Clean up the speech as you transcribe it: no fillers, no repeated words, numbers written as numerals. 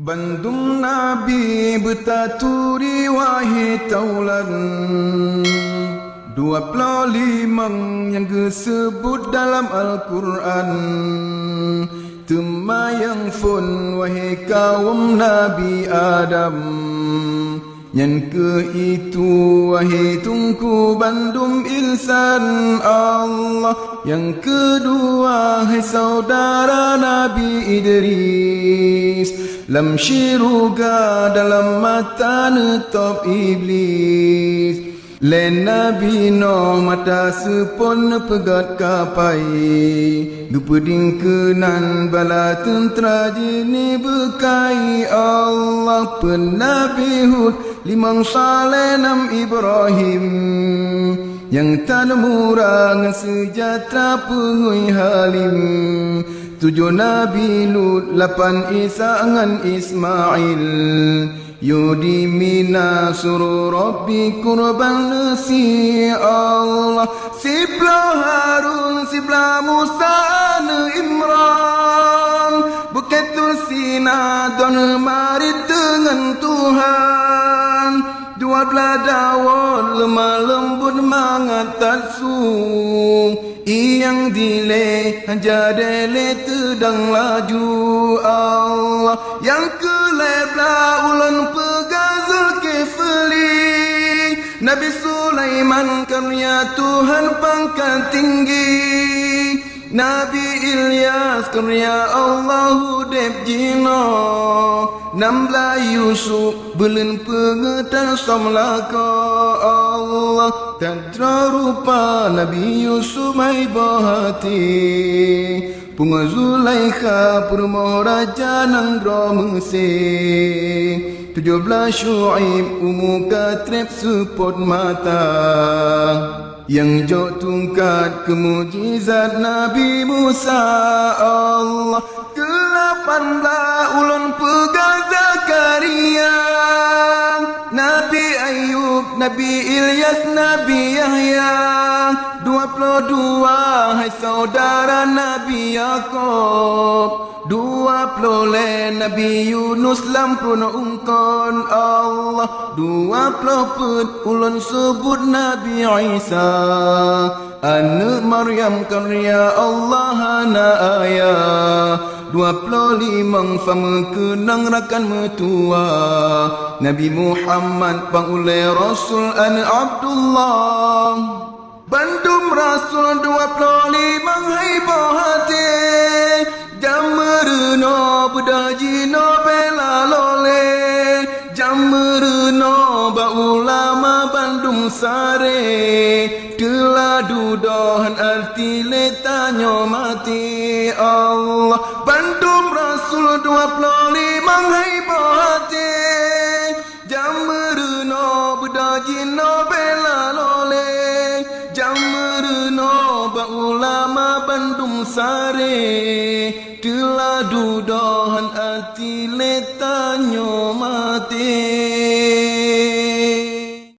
Bandung Nabi bertaturi wahai taulan 25 yang disebut dalam Al-Quran. Temayang fun wahai kaum Nabi Adam. Yang ke itu wahai tungku bandum insan Allah. Yang kedua hai saudara Nabi Idris. Lam syiruga dalam mata netop iblis. Len Nabi Nuh mata sepon pegat kapai. Dupeding kenan bala tentera jini bekai Allah. Penabi Hud limang Saleh nam Ibrahim. Yang tan murang sejahtera pengui halim. 7 Nabi Lut, 8 Isa ngan Ismail. Yudi mina suruh Rabbi kurban nasi Allah. Sibla Harun, sibla Musa Imran. Bukit Sina don mari dengan Tuhan. 12 Dawud lemah lembut mengatatsu. Iyang dile hajadele tedang laju Allah. Yang kelebla ulan pegazul kefeli. Nabi Sulaiman karya Tuhan pangkat tinggi. Nabi Ilyas karya Allah dep jino. 16 Yusuf belum pengetan samlaka Allah. Tadra rupa Nabi Yusuf mai bahati. Punga Zulaikha purmo raja nang dro Mesir. 17 Syuaib umuka trep sepot mata. Yang jauh tungkat kemujizat Nabi Musa Allah. 18 ulun pegang Zakaria. Nabi Ayub, Nabi Ilyas, Nabi Yahya. 22 hai saudara Nabi Yaakob. 20 Nabi Yunus lampun ungkon Allah. 20 pun ulun sebut Nabi Isa. Anak Maryam karya Allah ana ayah. 25 fama kenang rakan metua. Nabi Muhammad pangulai Rasul an Abdullah. Bandum Rasul 25 hai bahati. Jamerno bedajino bela lole. Jamerno ba ulama Bandung sare. Telah dudohan arti letanyo mati Allah. Bandung Rasul 25 hai bahati. Jamerno bedajino bela lole. Jamerno ba ulama Bandung sare. Telah dudohan arti letanyo mati.